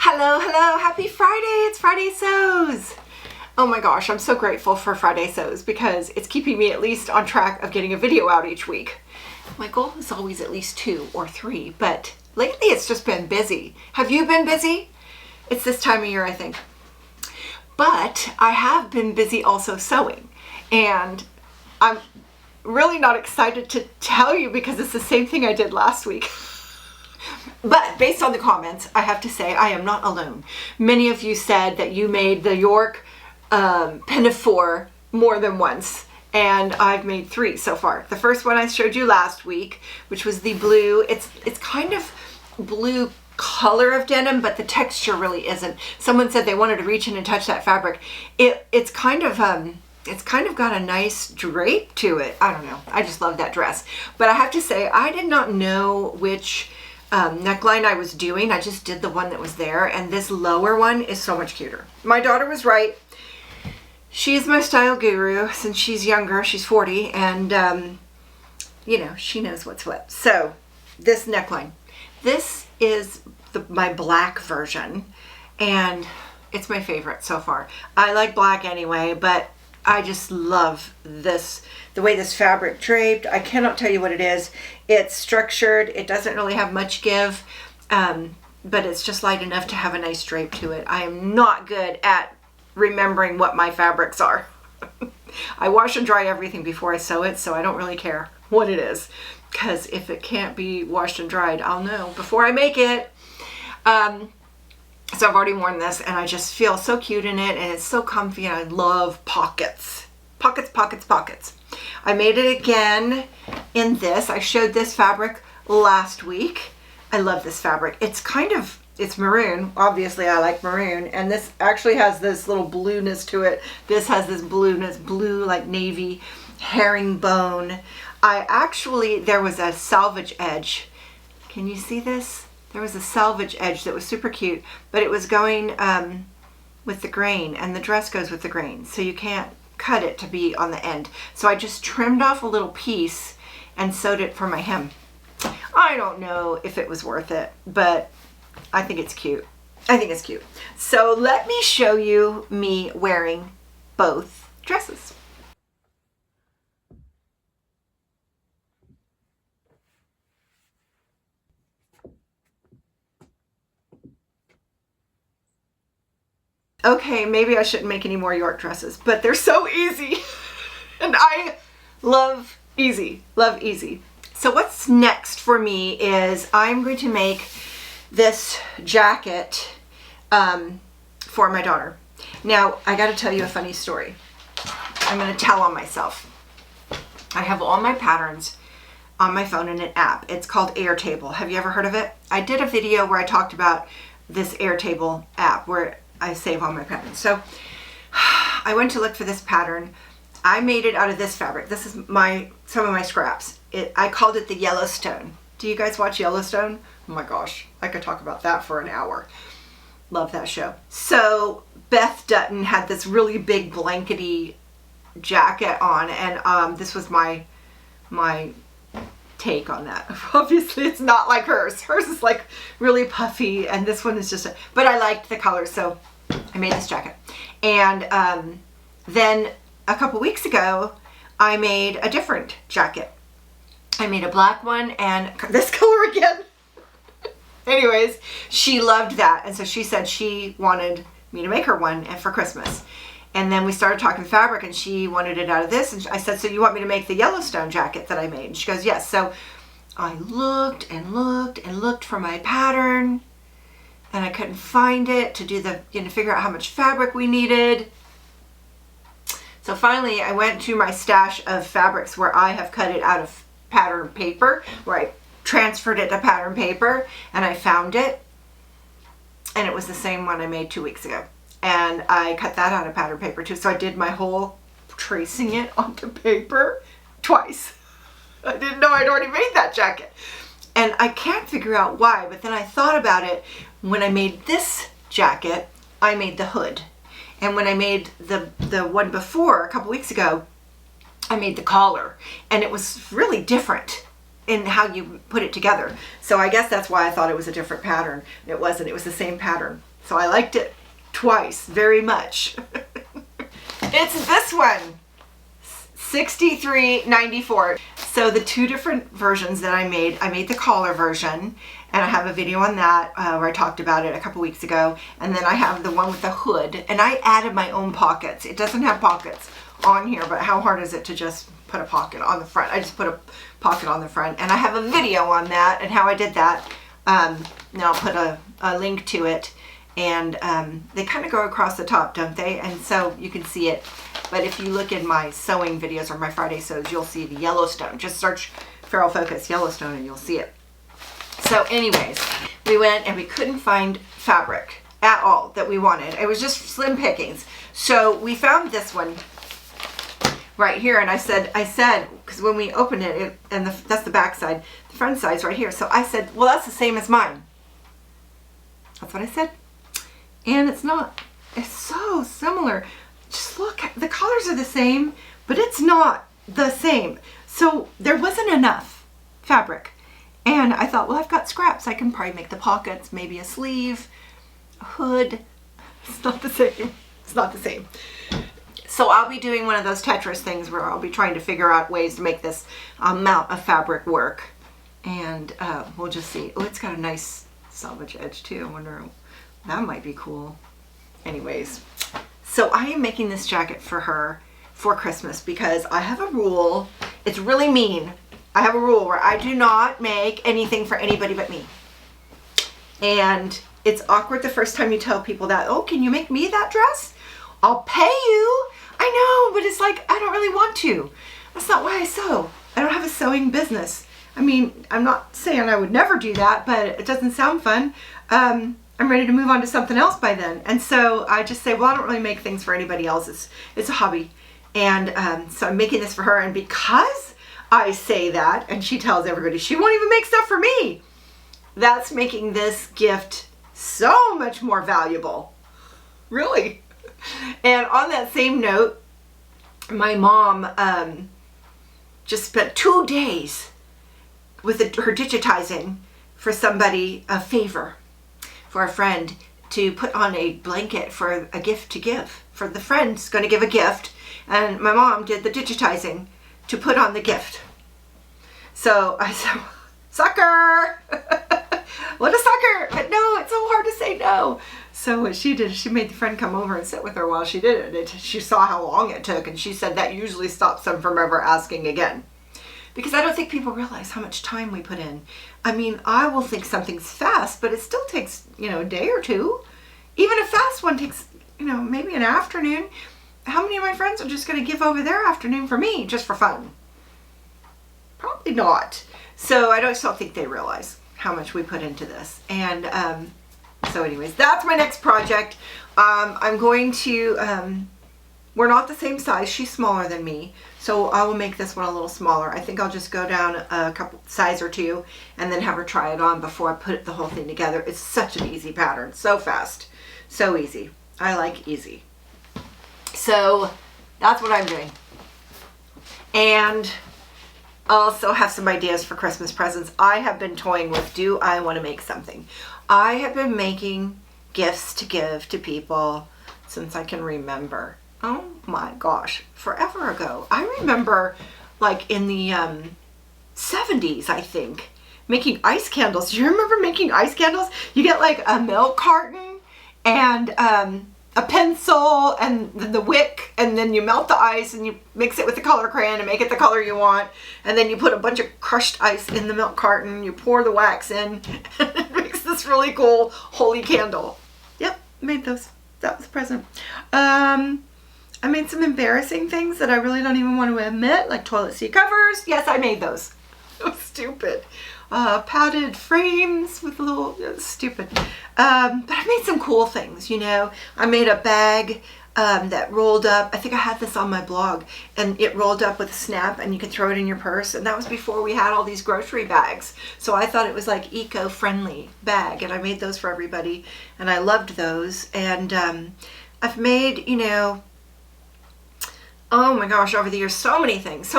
Hello, happy Friday. It's Friday Sews. Oh my gosh, I'm so grateful for Friday Sews because it's keeping me at least on track of getting a video out each week. My goal is always at least 2 or 3, but lately it's just been busy. Have you been busy? It's this time of year, I think. But I have been busy also sewing, and I'm really not excited to tell you because it's the same thing I did last week. But based on the comments, I have to say I am not alone. Many of you said that you made the York Pinafore more than once, and I've made 3 so far. The first one I showed you last week, which was the blue. It's kind of blue color of denim, but the texture really isn't. Someone said they wanted to reach in and touch that fabric. It's kind of got a nice drape to it. I don't know. I just love that dress. But I have to say, I did not know which neckline I was doing. I just did the one that was there, and this lower one is so much cuter. My daughter was right. She's my style guru since she's younger. She's 40, and you know, she knows what's what. So this neckline, this is my black version, and it's my favorite so far. I like black anyway, but I just love this, the way this fabric draped. I cannot tell you what it is. It's structured. It doesn't really have much give, but it's just light enough to have a nice drape to it. I am not good at remembering what my fabrics are. I wash and dry everything before I sew it, so I don't really care what it is, because if it can't be washed and dried, I'll know before I make it. So I've already worn this, and I just feel so cute in it, and it's so comfy, and I love pockets. Pockets, pockets, pockets. I made it again in this. I showed this fabric last week. I love this fabric. It's maroon. Obviously, I like maroon, and this actually has this little blueness to it. This has this blueness, blue like navy, herringbone. There was a salvage edge. Can you see this? There was a salvage edge that was super cute, but it was going with the grain, and the dress goes with the grain, so you can't cut it to be on the end. So I just trimmed off a little piece and sewed it for my hem. I don't know if it was worth it, but I think it's cute. I think it's cute. So let me show you me wearing both dresses. Okay, maybe I shouldn't make any more York dresses, but they're so easy. And I love easy, love easy. So what's next for me is I'm going to make this jacket for my daughter. Now, I got to tell you a funny story. I'm going to tell on myself. I have all my patterns on my phone in an app. It's called Airtable. Have you ever heard of it? I did a video where I talked about this Airtable app where I save all my patterns. So I went to look for this pattern. I made it out of this fabric. This is some of my scraps. I called it the Yellowstone. Do you guys watch Yellowstone? Oh my gosh, I could talk about that for an hour. Love that show. So Beth Dutton had this really big blankety jacket on, and this was my take on that. Obviously it's not like hers. Hers is like really puffy, and this one is just but I liked the color, so I made this jacket. And then a couple weeks ago I made a different jacket. I made a black one and this color again. Anyways, she loved that, and so she said she wanted me to make her one for Christmas. And then we started talking fabric, and she wanted it out of this. And I said, so you want me to make the Yellowstone jacket that I made? And she goes, yes. So I looked and looked and looked for my pattern, and I couldn't find it to do figure out how much fabric we needed. So finally, I went to my stash of fabrics where I have cut it out of pattern paper, where I transferred it to pattern paper, and I found it. And it was the same one I made 2 weeks ago. And I cut that out of pattern paper too. So I did my whole tracing it onto paper twice. I didn't know I'd already made that jacket. And I can't figure out why, but then I thought about it. When I made this jacket, I made the hood. And when I made the one before, a couple weeks ago, I made the collar. And it was really different in how you put it together. So I guess that's why I thought it was a different pattern. It wasn't. It was the same pattern. So I liked it twice very much. It's this one, $63.94. So the two different versions that I made the collar version, and I have a video on that where I talked about it a couple weeks ago. And then I have the one with the hood, and I added my own pockets. It doesn't have pockets on here, but how hard is it to just put a pocket on the front? I just put a pocket on the front, and I have a video on that and how I did that. Now I'll put a link to it, and they kind of go across the top, don't they? And so you can see it. But if you look in my sewing videos or my Friday sews, you'll see the Yellowstone. Just search Farrell Focus Yellowstone and you'll see it. So anyways, we went and we couldn't find fabric at all that we wanted. It was just slim pickings. So we found this one right here, and I said, because when we opened it, and that's the back side, the front side's right here. So I said, well, that's the same as mine. That's what I said. And it's not. It's so similar. Just look, the colors are the same, but it's not the same. So there wasn't enough fabric. And I thought, well, I've got scraps. I can probably make the pockets, maybe a sleeve, a hood. It's not the same. It's not the same. So I'll be doing one of those Tetris things where I'll be trying to figure out ways to make this amount of fabric work. And we'll just see. Oh, it's got a nice selvage edge too. I wonder, that might be cool. Anyways, so I am making this jacket for her for Christmas because I have a rule. It's really mean. I have a rule where I do not make anything for anybody but me. And it's awkward the first time you tell people that, oh, can you make me that dress? I'll pay you. I know, but it's like, I don't really want to. That's not why I sew. I don't have a sewing business. I mean, I'm not saying I would never do that, but it doesn't sound fun. I'm ready to move on to something else by then. And so I just say, well, I don't really make things for anybody else. It's a hobby. And so I'm making this for her. And because I say that, and she tells everybody she won't even make stuff for me, that's making this gift so much more valuable. Really. And on that same note, my mom just spent 2 days with her digitizing for somebody, a favor for a friend, to put on a blanket for a gift to give. For the friend's going to give a gift, and my mom did the digitizing to put on the gift. So I said, sucker! What a sucker! But no, it's so hard to say no. So what she did, she made the friend come over and sit with her while she did it. She saw how long it took, and she said that usually stops them from ever asking again. Because I don't think people realize how much time we put in. I mean, I will think something's fast, but it still takes, a day or two. Even a fast one takes, maybe an afternoon. How many of my friends are just going to give over their afternoon for me just for fun? Probably not. So I don't think they realize how much we put into this. And so anyways, that's my next project. I'm going to, we're not the same size. She's smaller than me. So I will make this one a little smaller. I think I'll just go down a couple size or two and then have her try it on before I put the whole thing together. It's such an easy pattern. So fast. So easy. I like easy. So that's what I'm doing. And also have some ideas for Christmas presents. I have been toying with, do I want to make something? I have been making gifts to give to people since I can remember. Oh my gosh, forever ago. I remember like in the 70s, I think, making ice candles. Do you remember making ice candles? You get like a milk carton and a pencil and the wick, and then you melt the ice and you mix it with the color crayon and make it the color you want, and then you put a bunch of crushed ice in the milk carton, you pour the wax in, and it makes this really cool holy candle. Yep, made those. That was a present. I made some embarrassing things that I really don't even want to admit, like toilet seat covers. Yes, I made those. So stupid. Padded frames with a little, stupid. But I made some cool things, I made a bag that rolled up. I think I had this on my blog, and it rolled up with a snap and you could throw it in your purse. And that was before we had all these grocery bags. So I thought it was like eco-friendly bag, and I made those for everybody, and I loved those. And I've made, oh my gosh, over the years, so many things.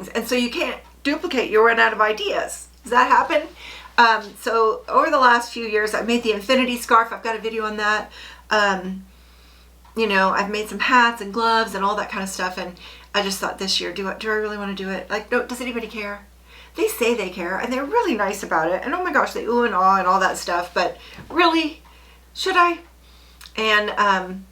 And so you can't duplicate, you run out of ideas. Does that happen? So over the last few years, I've made the infinity scarf. I've got a video on that. You know, I've made some hats and gloves and all that kind of stuff. And I just thought this year, do I really want to do it? Like, no, does anybody care? They say they care, and they're really nice about it. And oh my gosh, they ooh and ah and all that stuff. But really, should I? And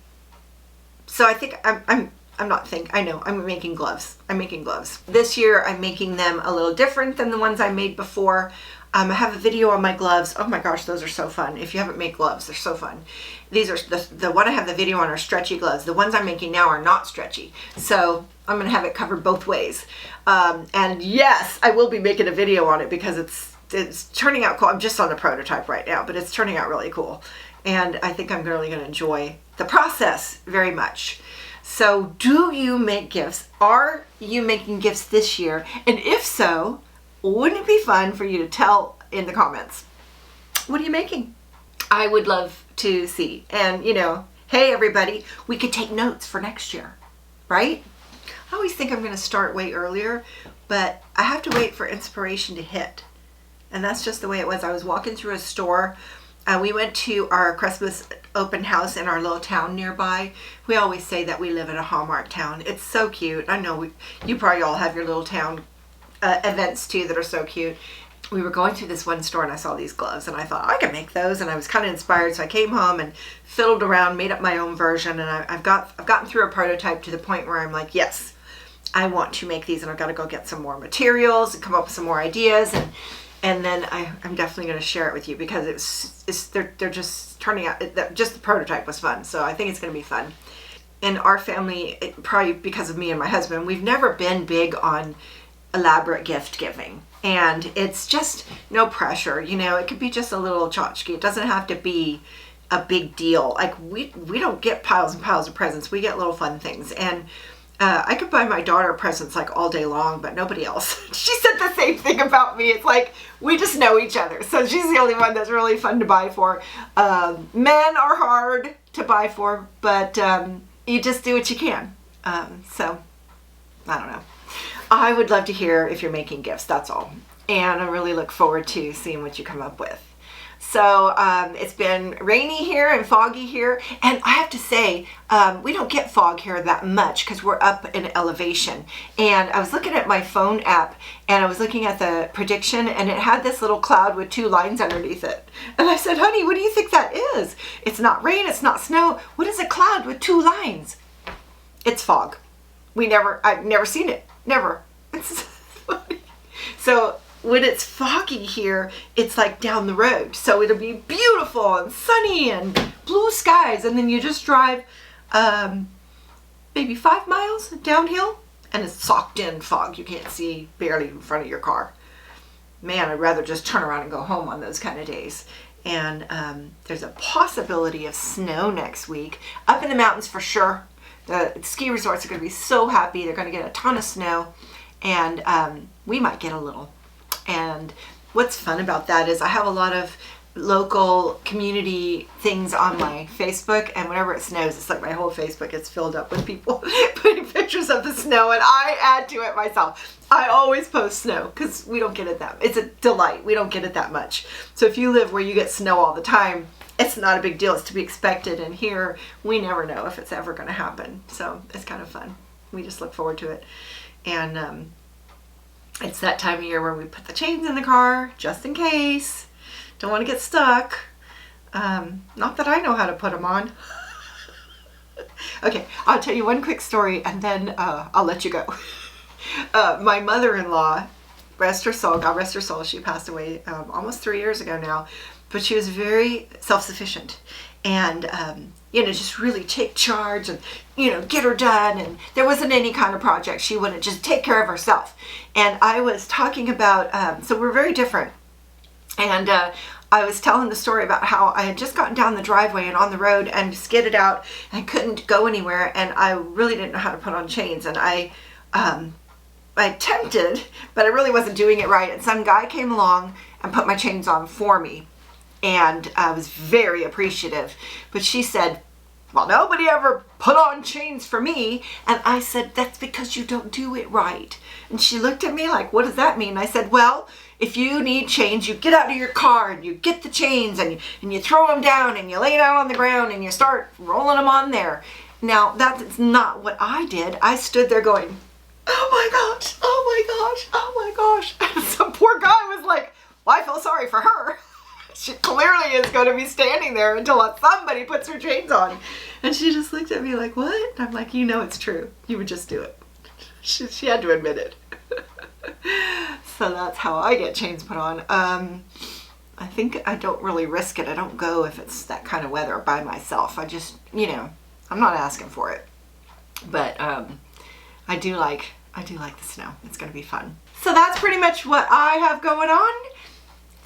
so I think I know I'm making gloves. I'm making gloves. This year I'm making them a little different than the ones I made before. I have a video on my gloves. Oh my gosh, those are so fun. If you haven't made gloves, they're so fun. These are the one I have the video on are stretchy gloves. The ones I'm making now are not stretchy. So I'm going to have it covered both ways. And yes, I will be making a video on it because it's turning out cool. I'm just on the prototype right now, but it's turning out really cool. And I think I'm really going to enjoy the process very much. So do you make gifts? Are you making gifts this year? And if so, wouldn't it be fun for you to tell in the comments? What are you making? I would love to see. And you know, hey everybody, we could take notes for next year, right? I always think I'm going to start way earlier, but I have to wait for inspiration to hit. And that's just the way it was. I was walking through a store. We went to our Christmas open house in our little town nearby. We always say that we live in a Hallmark town. It's so cute. I know you probably all have your little town events too that are so cute. We were going through this one store and I saw these gloves and I thought I could make those, and I was kind of inspired. So I came home and fiddled around, made up my own version, and I've gotten through a prototype to the point where I'm like, yes, I want to make these, and I've got to go get some more materials and come up with some more ideas, and then I'm definitely going to share it with you because they're just turning out. Just the prototype was fun, so I think it's going to be fun. In our family, probably because of me and my husband, we've never been big on elaborate gift giving, and it's just no pressure. You know, it could be just a little tchotchke. It doesn't have to be a big deal. Like we don't get piles and piles of presents. We get little fun things, and I could buy my daughter presents like all day long, but nobody else. She said the same thing about me. It's like we just know each other, so she's the only one that's really fun to buy for. Men are hard to buy for, but you just do what you can. So I don't know. I would love to hear if you're making gifts, that's all. And I really look forward to seeing what you come up with. So it's been rainy here and foggy here. And I have to say, we don't get fog here that much because we're up in elevation. And I was looking at my phone app and I was looking at the prediction, and it had this little cloud with 2 lines underneath it. And I said, honey, what do you think that is? It's not rain, it's not snow. What is a cloud with 2 lines? It's fog. I've never seen it. Never. It's funny. So when it's foggy here, it's like down the road. So it'll be beautiful and sunny and blue skies. And then you just drive maybe 5 miles downhill and it's socked in fog. You can't see barely in front of your car. Man, I'd rather just turn around and go home on those kind of days. And there's a possibility of snow next week. Up in the mountains for sure. The ski resorts are going to be so happy. They're going to get a ton of snow. And we might get a little. And what's fun about that is I have a lot of local community things on my Facebook, and whenever it snows, it's like my whole Facebook gets filled up with people putting pictures of the snow, and I add to it myself. I always post snow because we don't get it it's a delight. We don't get it that much. So if you live where you get snow all the time, it's not a big deal. It's to be expected. And here we never know if it's ever going to happen. So it's kind of fun. We just look forward to it. And it's that time of year where we put the chains in the car just in case. Don't want to get stuck. Not that I know how to put them on. Okay, I'll tell you one quick story and then I'll let you go. My mother-in-law, rest her soul, God rest her soul, she passed away almost 3 years ago now, but she was very self-sufficient and, just really take charge and, get her done. And there wasn't any kind of project she wouldn't just take care of herself. And I was talking about, so we're very different. And I was telling the story about how I had just gotten down the driveway and on the road and skidded out and couldn't go anywhere. And I really didn't know how to put on chains. And I attempted, but I really wasn't doing it right. And some guy came along and put my chains on for me. And I was very appreciative. But she said, well, nobody ever put on chains for me. And I said, that's because you don't do it right. And she looked at me like, what does that mean? I said, well, If you need chains, you get out of your car and you get the chains and you throw them down and you lay down on the ground and you start rolling them on there. Now, that's not what I did. I stood there going, oh my gosh, oh my gosh, oh my gosh. And some poor guy was like, well, I feel sorry for her. She clearly is going to be standing there until somebody puts her chains on. And she just looked at me like, what? I'm like, you know it's true. You would just do it. She had to admit it. So that's how I get chains put on. I think I don't really risk it. I don't go if it's that kind of weather by myself. I just, I'm not asking for it. But I do like the snow. It's going to be fun. So that's pretty much what I have going on.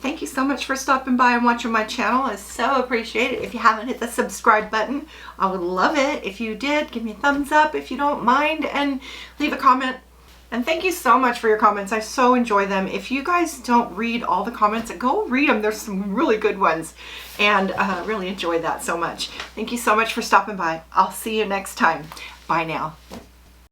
Thank you so much for stopping by and watching my channel. I so appreciate it. If you haven't hit the subscribe button, I would love it. If you did, give me a thumbs up if you don't mind, and leave a comment. And thank you so much for your comments. I so enjoy them. If you guys don't read all the comments, go read them. There's some really good ones, and really enjoy that so much. Thank you so much for stopping by. I'll see you next time. Bye now.